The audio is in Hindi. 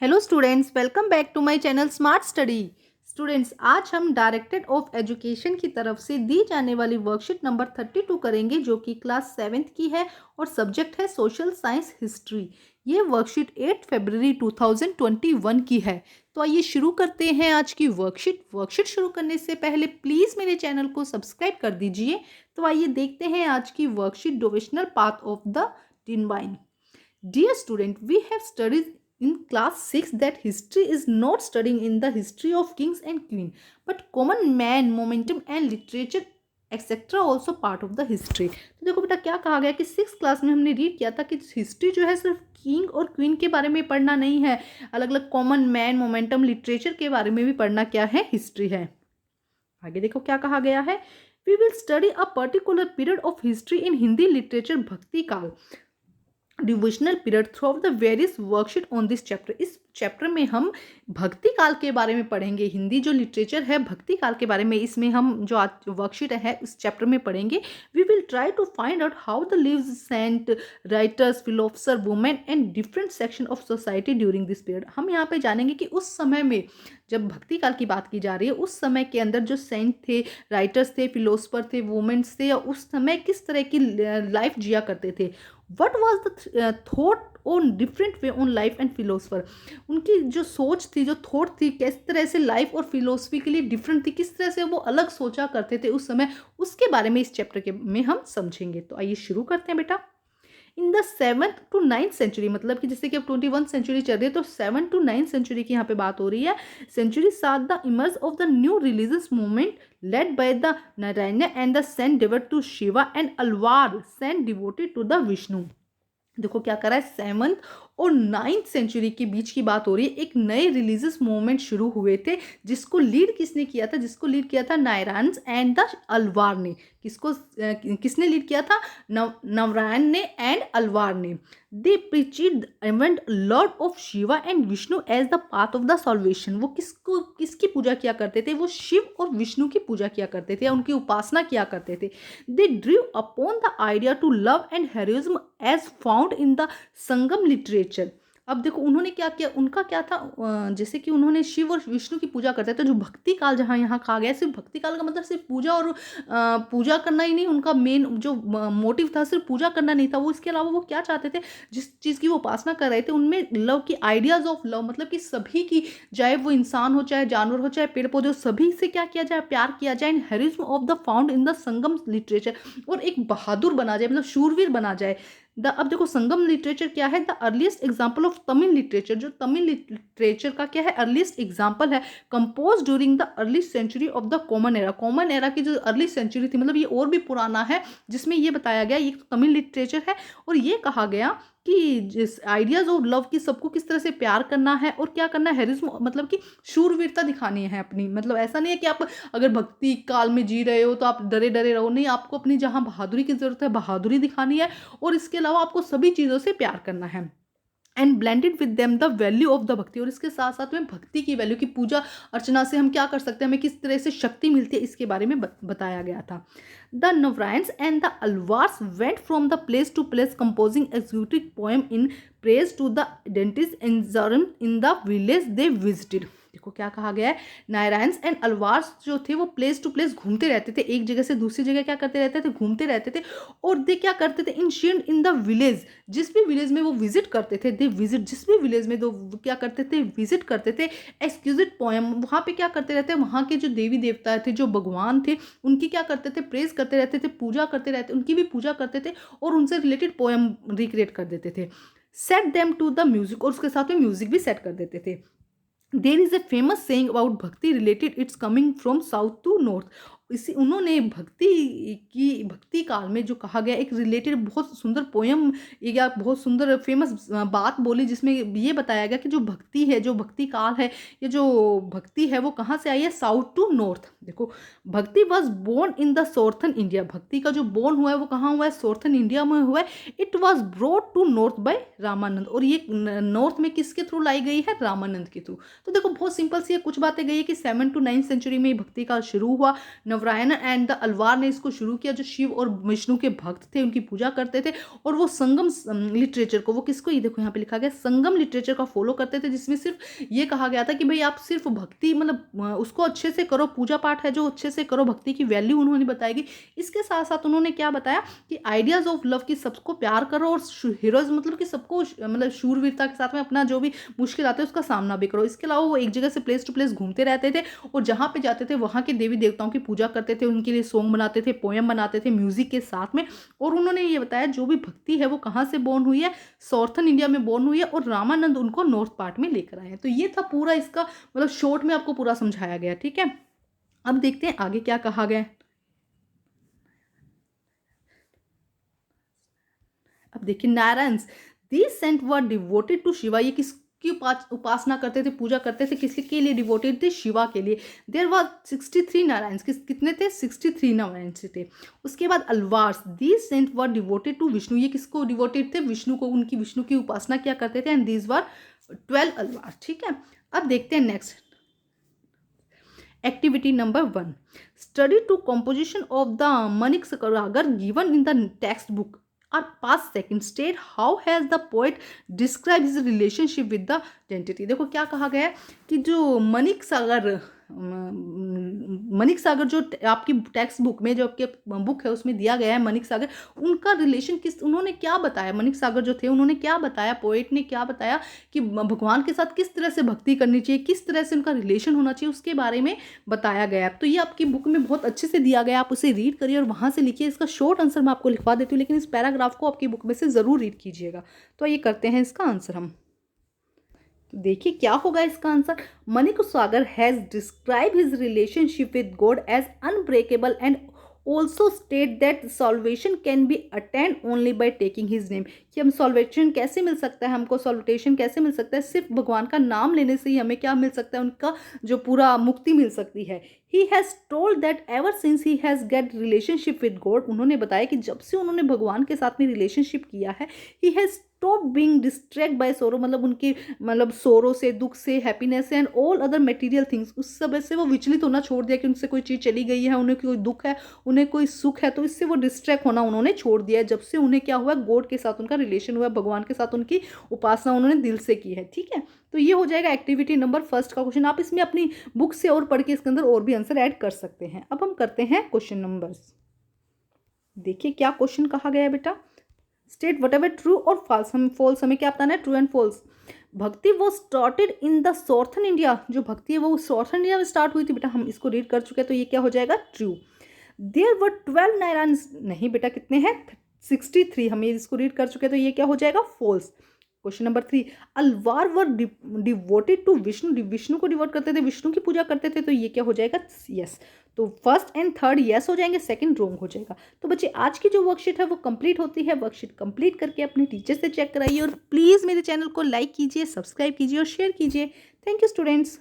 Hello students, welcome back to my channel smart study. Students, आज हम डायरेक्टरेट ऑफ एजुकेशन की तरफ से दी जाने वाली वर्कशीट नंबर 32 करेंगे, जो कि क्लास 7th की है और सब्जेक्ट है सोशल साइंस हिस्ट्री। ये वर्कशीट 8 फरवरी 2021 की है। तो आइए शुरू करते हैं आज की वर्कशीट शुरू करने से पहले प्लीज़ मेरे चैनल को सब्सक्राइब कर दीजिए। तो आइए देखते हैं आज की worksheet, divisional path of the divine. Dear student, we have studied in class 6 that history is not studying in the history of kings and queen, but common man, momentum and literature etcetera also part of the history. तो देखो बेटा, क्या कहा गया कि 6th क्लास में हमने रीड किया था कि हिस्ट्री जो है सिर्फ किंग और क्वीन के बारे में पढ़ना नहीं है, अलग अलग कॉमन मैन, मोमेंटम, लिटरेचर के बारे में भी पढ़ना क्या है, हिस्ट्री है। आगे देखो क्या कहा गया है। We will study a particular period of history in Hindi literature, Bhakti Kaal divisional period through of the various worksheet on this chapter. इस चैप्टर में हम भक्ति काल के बारे में पढ़ेंगे। हिंदी जो लिटरेचर है भक्ति काल के बारे में, इसमें हम जो आज वर्कशीट है इस चैप्टर में पढ़ेंगे। We will try to find out how the lives saint writers, philosopher, women and different section of society during this period. हम यहाँ पे जानेंगे कि उस समय में, जब भक्ति काल की बात की जा रही है, उस समय के अंदर जो सेंट थे, राइटर्स थे, फिलोसफर थे, वुमेन्स थे, या उस समय किस तरह की लाइफ जिया करते थे। What was the thought on different way on life and philosopher. उनकी जो सोच थी, जो थॉट थी, किस तरह से लाइफ और फिलोसफी के लिए डिफरेंट थी, किस तरह से वो अलग सोचा करते थे उस समय, उसके बारे में इस चैप्टर के में हम समझेंगे। तो आइए शुरू करते हैं बेटा। In the 7th to 9th century, मतलब कि जैसे कि अब 21 सेंचुरी चल रही है, तो 7 to 9th सेंचुरी की यहाँ पे बात हो रही है। सेंचुरी साथ the emerge of the new religious movement led by the Narayana and the saint devoted to Shiva and Alvar saint devoted to the Vishnu। देखो क्या करा है, 7th और 9th सेंचुरी के बीच की बात हो रही है। एक नए रिलीजियस मूवमेंट शुरू हुए थे, जिसको लीड किसने किया था, जिसको लीड किया था नारायण एंड द अलवार ने। किसने लीड किया था, नवरायण ने एंड अलवार ने। They preached event lord of Shiva and Vishnu as the path of the salvation. वो किसकी पूजा किया करते थे, वो शिव और विष्णु की पूजा किया करते थे, उनकी उपासना किया करते थे। They drew upon the idea to love and heroism as found in the Sangam literature. अब देखो उन्होंने क्या किया, उनका क्या था, जैसे कि उन्होंने शिव और विष्णु की पूजा करते थे। जो भक्ति काल जहाँ यहाँ कहा गया, सिर्फ भक्ति काल का मतलब सिर्फ पूजा और पूजा करना ही नहीं, उनका मेन जो मोटिव था सिर्फ पूजा करना नहीं था। वो इसके अलावा वो क्या चाहते थे, जिस चीज़ की वो उपासना कर रहे थे उनमें लव की आइडियाज ऑफ लव, मतलब कि सभी की, चाहे वो इंसान हो, चाहे जानवर हो, चाहे पेड़ पौधे हो, सभी से क्या किया जाए, प्यार किया जाए। In heroism of the found in the Sangam literature, और एक बहादुर बना जाए, मतलब शूरवीर बना जाए। अब देखो संगम लिटरेचर क्या है, the earliest example of Tamil literature. जो तमिल लिटरेचर का क्या है, अर्लीस्ट एग्जाम्पल है, compose during the early century of the common era. Common era की जो अर्ली सेंचुरी थी, मतलब ये और भी पुराना है, जिसमें ये बताया गया, ये तो तमिल लिटरेचर है, और ये कहा गया कि जिस आइडियाज ऑफ लव की, सबको किस तरह से प्यार करना है और क्या करना है, हेरिज्म मतलब कि शूरवीरता दिखानी है अपनी। मतलब ऐसा नहीं है कि आप अगर भक्ति काल में जी रहे हो तो आप डरे डरे रहो, नहीं, आपको अपनी जहाँ बहादुरी की जरूरत है बहादुरी दिखानी है, और इसके अलावा आपको सभी चीज़ों से प्यार करना है। And blended with them the value of the भक्ति, और इसके साथ साथ में भक्ति की वैल्यू की पूजा अर्चना से हम क्या कर सकते हैं, हमें किस तरह से शक्ति मिलती है, इसके बारे में बताया गया था। The Nayanars and the Alvars went from the place to place composing executive poem in praise to the dentist in the village they visited. देखो क्या कहा गया है, नारायण्स एंड अलवार्स जो थे वो प्लेस टू प्लेस घूमते रहते थे, एक जगह से दूसरी जगह क्या करते रहते थे, घूमते रहते थे। और दे क्या करते थे, इंशियंट इन द विलेज, जिस भी विलेज में वो विजिट करते थे, दे विजिट, जिस भी विलेज में दो क्या करते थे, विजिट करते थे। एक्सक्यूजिट पोएम, वहाँ पे क्या करते रहते, वहाँ के जो देवी देवता थे, जो भगवान थे, उनकी क्या करते थे, प्रेज करते रहते थे, पूजा करते रहते, उनकी भी पूजा करते थे, और उनसे रिलेटेड पोएम रिक्रिएट कर देते थे। Set them to the music, और उसके साथ में म्यूजिक भी सेट कर देते थे। There is a famous saying about bhakti related it's coming from south to north. इसी उन्होंने भक्ति काल में जो कहा गया, एक रिलेटेड बहुत सुंदर पोयम या बहुत सुंदर फेमस बात बोली, जिसमें ये बताया गया कि जो भक्ति है, जो भक्ति काल है, ये जो भक्ति है वो कहाँ से आई है, साउथ टू नॉर्थ। देखो bhakti was born in the southern India, भक्ति का जो बोर्न हुआ है वो कहाँ हुआ है, सॉर्थन इंडिया में हुआ है। It was brought to north by Ramanand, और ये नॉर्थ में किसके थ्रू लाई गई है, रामानंद के थ्रू। तो देखो बहुत सिंपल सी कुछ बातें गई है कि 7 to 9 सेंचुरी में भक्ति काल शुरू हुआ। नवरायण एंड द अलवार ने इसको शुरू किया, जो शिव और विष्णु के भक्त थे, उनकी पूजा करते थे। और वो संगम लिटरेचर को, वो किसको, ये देखो यहाँ पे लिखा गया, संगम लिटरेचर का फॉलो करते थे, जिसमें सिर्फ ये कहा गया था कि भाई आप सिर्फ भक्ति मतलब उसको अच्छे से करो, पूजा पाठ है जो अच्छे से करो, भक्ति की वैल्यू उन्होंने बताएगी। इसके साथ साथ उन्होंने क्या बताया कि आइडियाज ऑफ लव की सबको प्यार करो, और हीरोज मतलब कि सबको मतलब शूरवीरता के साथ में अपना जो भी मुश्किल आते हैं उसका सामना भी करो। इसके अलावा वो एक जगह से प्लेस टू प्लेस घूमते रहते थे, और जहाँ पे जाते थे वहाँ के देवी देवताओं की पूजा करते थे, उनके लिए सॉन्ग बनाते थे, पोएम बनाते थे म्यूजिक के साथ में। और उन्होंने ये बताया जो भी भक्ति है वो कहाँ से बोर्न हुई है, साउथर्न इंडिया में बोर्न हुई है, और रामानंद उनको नॉर्थ पार्ट में लेकर आए हैं। तो ये था पूरा इसका मतलब शॉर्ट में आपको पूरा समझाया गया। ठीक है, अब देखते हैं आगे क्या कहा गया। अब देखिए, Nayanars these saint were devoted to Shiva, ये किसकी उपासना करते थे, पूजा करते थे, किसके लिए डिवोटेड थे, शिवा के लिए। देयर वाज 63 नारायण्स, कितने थे, 63 नारायण्स थे। उसके बाद Alvars these saint were devoted to Vishnu, ये किसको डिवोटेड थे, विष्णु को, उनकी विष्णु की उपासना क्या करते थे, एंड दीज वर 12 अलवार। ठीक है, अब देखते हैं next activity number 1, study to composition of the Manik Sagar given in the text book और past second state how has the poet described his relationship with the identity। देखो क्या कहा गया है कि जो मणिक सागर जो आपकी टेक्स्ट बुक में, जो आपके बुक है उसमें दिया गया है मणिक सागर, उनका रिलेशन किस, उन्होंने क्या बताया, मणिक सागर जो थे उन्होंने क्या बताया, पोएट ने क्या बताया कि भगवान के साथ किस तरह से भक्ति करनी चाहिए, किस तरह से उनका रिलेशन होना चाहिए, उसके बारे में बताया गया है। तो ये आपकी बुक में बहुत अच्छे से दिया गया, आप उसे रीड करिए और वहाँ से लिखिए। इसका शॉर्ट आंसर मैं आपको लिखवा देती हूँ, लेकिन इस पैराग्राफ को आपकी बुक में से ज़रूर रीड कीजिएगा। तो ये करते हैं इसका आंसर हम। तो देखिए क्या होगा इसका answer, Manik Sagar has describe his relationship with God as unbreakable and also state that salvation can be attend only by taking his name, कि हम सॉल्वेशन कैसे मिल सकता है, हमको सॉल्वेशन कैसे मिल सकता है, सिर्फ भगवान का नाम लेने से ही हमें क्या मिल सकता है, उनका जो पूरा मुक्ति मिल सकती है। He has told that ever since he has get relationship with God, उन्होंने बताया कि जब से उन्होंने भगवान के साथ में रिलेशनशिप किया है, he has stop being distract by sorrow, मतलब उनकी मतलब सोरो से, दुख से, हैप्पीनेस से, and all other material things, उस सब से वो विचलित होना छोड़ दिया कि उनसे कोई चीज़ चली गई है, उन्हें कोई दुख है, उन्हें कोई सुख है, तो इससे वो डिस्ट्रैक्ट होना उन्होंने छोड़ दिया है जब से उन्हें क्या हुआ, गॉड के साथ उनका रिलेशन हुआ, भगवान के साथ उनकी उपासना उन्होंने दिल से की है। ठीक है, तो ये हो जाएगा एक्टिविटी नंबर 1 का क्वेश्चन। आप इसमें अपनी बुक से और पढ़ के इसके अंदर और भी आंसर ऐड कर सकते हैं। अब हम करते हैं क्वेश्चन नंबर्स। देखिए क्या क्वेश्चन कहा गया है बेटा, स्टेट वट एवर ट्रू और फॉल्स, हम फॉल्स, हमें क्या बताना है, ट्रू एंड फॉल्स। भक्ति वो started in the southern India, जो भक्ति है वो साउथर्न इंडिया में स्टार्ट हुई थी, बेटा हम इसको रीड कर चुके हैं, तो ये क्या हो जाएगा, ट्रू। देयर वर 12 नारायण्स, नहीं बेटा कितने हैं, 63, हम ये इसको रीड कर चुके हैं, तो ये क्या हो जाएगा, false. Question number 3, Alvar were devoted to Vishnu, Vishnu को डिवोट करते थे, विष्णु की पूजा करते थे, तो ये क्या हो जाएगा, यस। तो फर्स्ट एंड थर्ड यस हो जाएंगे, सेकंड रॉन्ग हो जाएगा। तो बच्चे आज की जो वर्कशीट है वो कंप्लीट होती है, वर्कशीट कंप्लीट करके अपने टीचर से चेक कराइए, और प्लीज़ मेरे चैनल को लाइक कीजिए, सब्सक्राइब कीजिए और शेयर कीजिए। Thank you students.